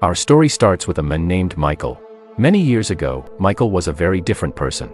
Our story starts with a man named Michael. Many years ago, Michael was a very different person.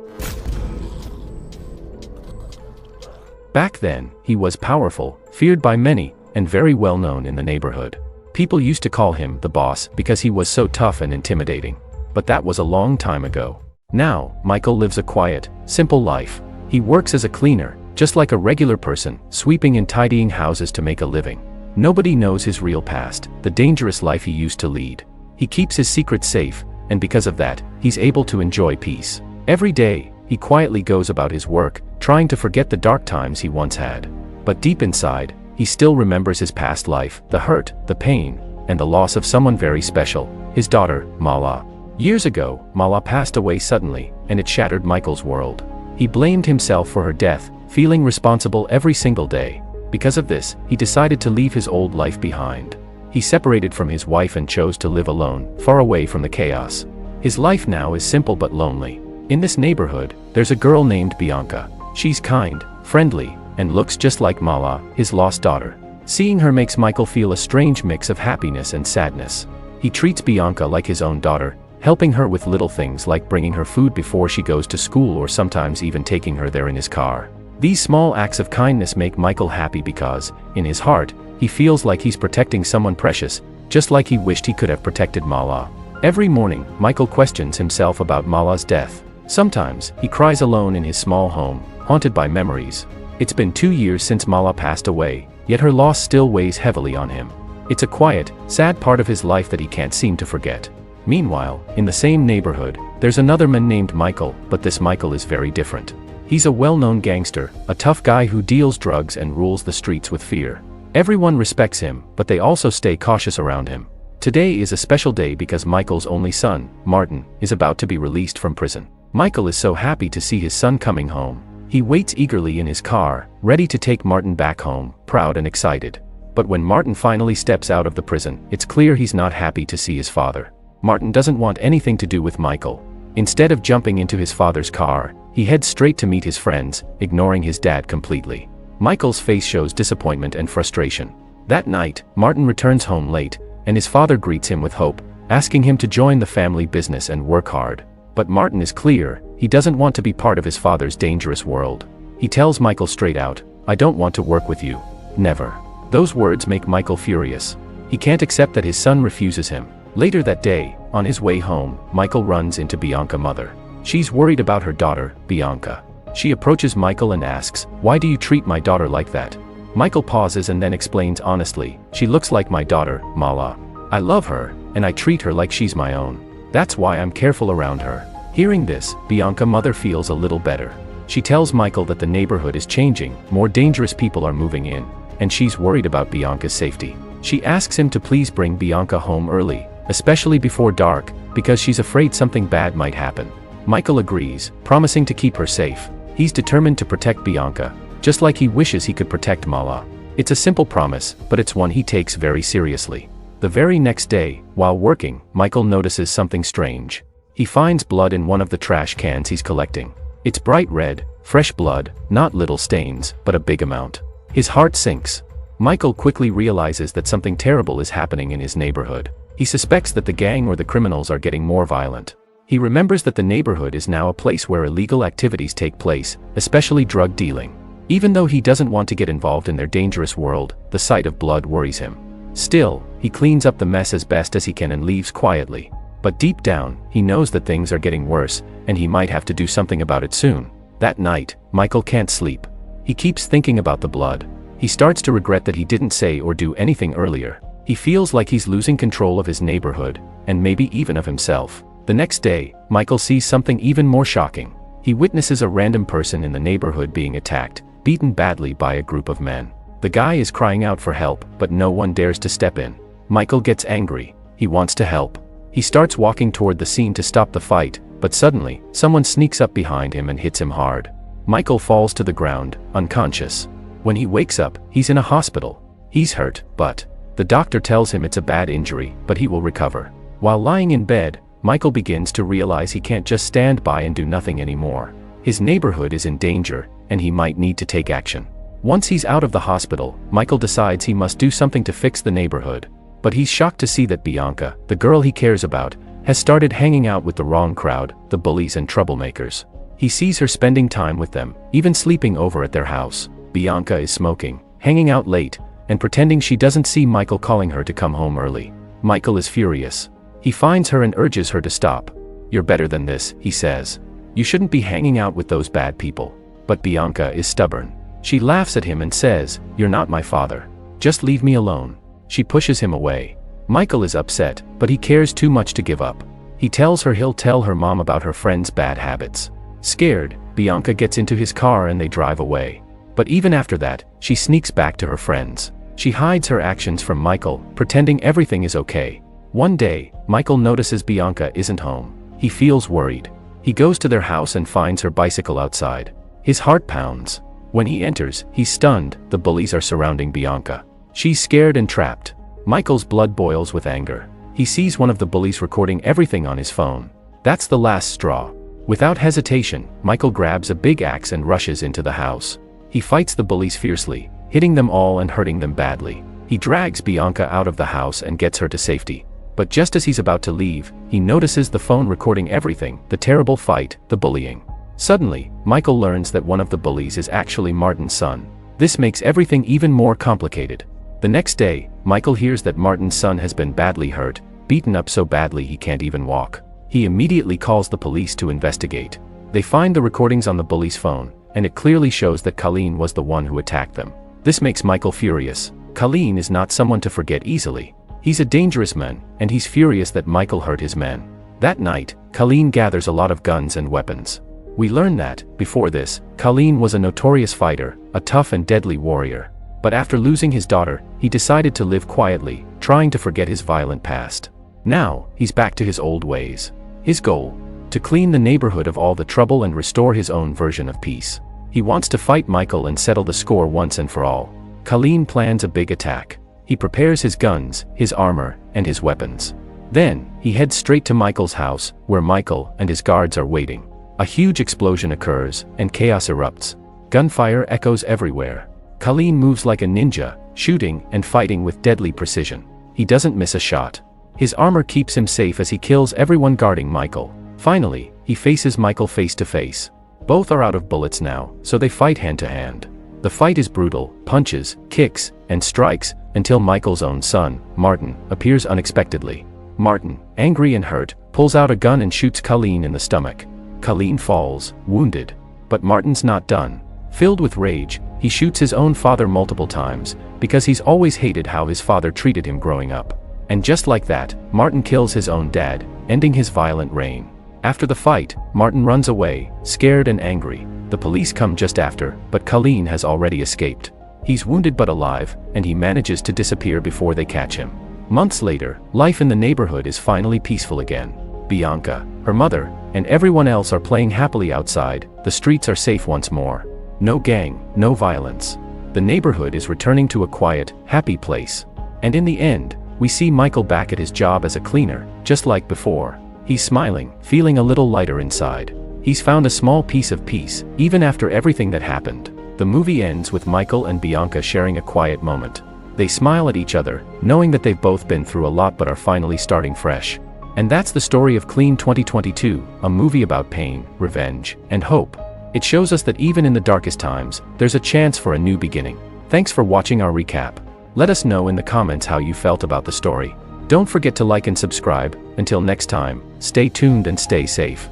Back then, he was powerful, feared by many, and very well known in the neighborhood. People used to call him the boss because he was so tough and intimidating. But that was a long time ago. Now, Michael lives a quiet, simple life. He works as a cleaner, just like a regular person, sweeping and tidying houses to make a living. Nobody knows his real past, the dangerous life he used to lead. He keeps his secrets safe, and because of that, he's able to enjoy peace. Every day, he quietly goes about his work, trying to forget the dark times he once had. But deep inside, he still remembers his past life, the hurt, the pain, and the loss of someone very special, his daughter, Mala. Years ago, Mala passed away suddenly, and it shattered Michael's world. He blamed himself for her death, feeling responsible every single day. Because of this, he decided to leave his old life behind. He separated from his wife and chose to live alone, far away from the chaos. His life now is simple but lonely. In this neighborhood, there's a girl named Bianca. She's kind, friendly, and looks just like Mala, his lost daughter. Seeing her makes Michael feel a strange mix of happiness and sadness. He treats Bianca like his own daughter, helping her with little things like bringing her food before she goes to school or sometimes even taking her there in his car. These small acts of kindness make Michael happy because, in his heart, he feels like he's protecting someone precious, just like he wished he could have protected Mala. Every morning, Michael questions himself about Mala's death. Sometimes, he cries alone in his small home, haunted by memories. It's been 2 years since Mala passed away, yet her loss still weighs heavily on him. It's a quiet, sad part of his life that he can't seem to forget. Meanwhile, in the same neighborhood, there's another man named Michael, but this Michael is very different. He's a well-known gangster, a tough guy who deals drugs and rules the streets with fear. Everyone respects him, but they also stay cautious around him. Today is a special day because Michael's only son, Martin, is about to be released from prison. Michael is so happy to see his son coming home. He waits eagerly in his car, ready to take Martin back home, proud and excited. But when Martin finally steps out of the prison, it's clear he's not happy to see his father. Martin doesn't want anything to do with Michael. Instead of jumping into his father's car, he heads straight to meet his friends, ignoring his dad completely. Michael's face shows disappointment and frustration. That night, Martin returns home late, and his father greets him with hope, asking him to join the family business and work hard. But Martin is clear, he doesn't want to be part of his father's dangerous world. He tells Michael straight out, "I don't want to work with you. Never." Those words make Michael furious. He can't accept that his son refuses him. Later that day, on his way home, Michael runs into Bianca's mother. She's worried about her daughter, Bianca. She approaches Michael and asks, "Why do you treat my daughter like that?" Michael pauses and then explains honestly, "She looks like my daughter, Mala. I love her, and I treat her like she's my own. That's why I'm careful around her." Hearing this, Bianca's mother feels a little better. She tells Michael that the neighborhood is changing, more dangerous people are moving in, and she's worried about Bianca's safety. She asks him to please bring Bianca home early, especially before dark, because she's afraid something bad might happen. Michael agrees, promising to keep her safe. He's determined to protect Bianca, just like he wishes he could protect Mala. It's a simple promise, but it's one he takes very seriously. The very next day, while working, Michael notices something strange. He finds blood in one of the trash cans he's collecting. It's bright red, fresh blood, not little stains, but a big amount. His heart sinks. Michael quickly realizes that something terrible is happening in his neighborhood. He suspects that the gang or the criminals are getting more violent. He remembers that the neighborhood is now a place where illegal activities take place, especially drug dealing. Even though he doesn't want to get involved in their dangerous world, the sight of blood worries him. Still, he cleans up the mess as best as he can and leaves quietly. But deep down, he knows that things are getting worse, and he might have to do something about it soon. That night, Michael can't sleep. He keeps thinking about the blood. He starts to regret that he didn't say or do anything earlier. He feels like he's losing control of his neighborhood, and maybe even of himself. The next day, Michael sees something even more shocking. He witnesses a random person in the neighborhood being attacked, beaten badly by a group of men. The guy is crying out for help, but no one dares to step in. Michael gets angry. He wants to help. He starts walking toward the scene to stop the fight, but suddenly, someone sneaks up behind him and hits him hard. Michael falls to the ground, unconscious. When he wakes up, he's in a hospital. He's hurt, but the doctor tells him it's a bad injury, but he will recover. While lying in bed, Michael begins to realize he can't just stand by and do nothing anymore. His neighborhood is in danger, and he might need to take action. Once he's out of the hospital, Michael decides he must do something to fix the neighborhood. But he's shocked to see that Bianca, the girl he cares about, has started hanging out with the wrong crowd, the bullies and troublemakers. He sees her spending time with them, even sleeping over at their house. Bianca is smoking, hanging out late, and pretending she doesn't see Michael calling her to come home early. Michael is furious. He finds her and urges her to stop. "You're better than this," he says. "You shouldn't be hanging out with those bad people." But Bianca is stubborn. She laughs at him and says, "You're not my father. Just leave me alone." She pushes him away. Michael is upset, but he cares too much to give up. He tells her he'll tell her mom about her friend's bad habits. Scared, Bianca gets into his car and they drive away. But even after that, she sneaks back to her friends. She hides her actions from Michael, pretending everything is okay. One day, Michael notices Bianca isn't home. He feels worried. He goes to their house and finds her bicycle outside. His heart pounds. When he enters, he's stunned. The bullies are surrounding Bianca. She's scared and trapped. Michael's blood boils with anger. He sees one of the bullies recording everything on his phone. That's the last straw. Without hesitation, Michael grabs a big axe and rushes into the house. He fights the bullies fiercely, hitting them all and hurting them badly. He drags Bianca out of the house and gets her to safety. But just as he's about to leave, he notices the phone recording everything, the terrible fight, the bullying. Suddenly, Michael learns that one of the bullies is actually Martin's son. This makes everything even more complicated. The next day, Michael hears that Martin's son has been badly hurt, beaten up so badly he can't even walk. He immediately calls the police to investigate. They find the recordings on the bully's phone, and it clearly shows that Colleen was the one who attacked them. This makes Michael furious. Colleen is not someone to forget easily. He's a dangerous man, and he's furious that Michael hurt his men. That night, Colleen gathers a lot of guns and weapons. We learn that, before this, Colleen was a notorious fighter, a tough and deadly warrior. But after losing his daughter, he decided to live quietly, trying to forget his violent past. Now, he's back to his old ways. His goal? To clean the neighborhood of all the trouble and restore his own version of peace. He wants to fight Michael and settle the score once and for all. Colleen plans a big attack. He prepares his guns, his armor, and his weapons. Then, he heads straight to Michael's house, where Michael and his guards are waiting. A huge explosion occurs, and chaos erupts. Gunfire echoes everywhere. Colleen moves like a ninja, shooting and fighting with deadly precision. He doesn't miss a shot. His armor keeps him safe as he kills everyone guarding Michael. Finally, he faces Michael face to face. Both are out of bullets now, so they fight hand to hand. The fight is brutal, punches, kicks, and strikes, until Michael's own son, Martin, appears unexpectedly. Martin, angry and hurt, pulls out a gun and shoots Colleen in the stomach. Colleen falls, wounded. But Martin's not done. Filled with rage, he shoots his own father multiple times, because he's always hated how his father treated him growing up. And just like that, Martin kills his own dad, ending his violent reign. After the fight, Martin runs away, scared and angry. The police come just after, but Colleen has already escaped. He's wounded but alive, and he manages to disappear before they catch him. Months later, life in the neighborhood is finally peaceful again. Bianca, her mother, and everyone else are playing happily outside. The streets are safe once more. No gang, no violence. The neighborhood is returning to a quiet, happy place. And in the end, we see Michael back at his job as a cleaner, just like before. He's smiling, feeling a little lighter inside. He's found a small piece of peace, even after everything that happened. The movie ends with Michael and Bianca sharing a quiet moment. They smile at each other, knowing that they've both been through a lot but are finally starting fresh. And that's the story of Clean 2022, a movie about pain, revenge, and hope. It shows us that even in the darkest times, there's a chance for a new beginning. Thanks for watching our recap. Let us know in the comments how you felt about the story. Don't forget to like and subscribe. Until next time, stay tuned and stay safe.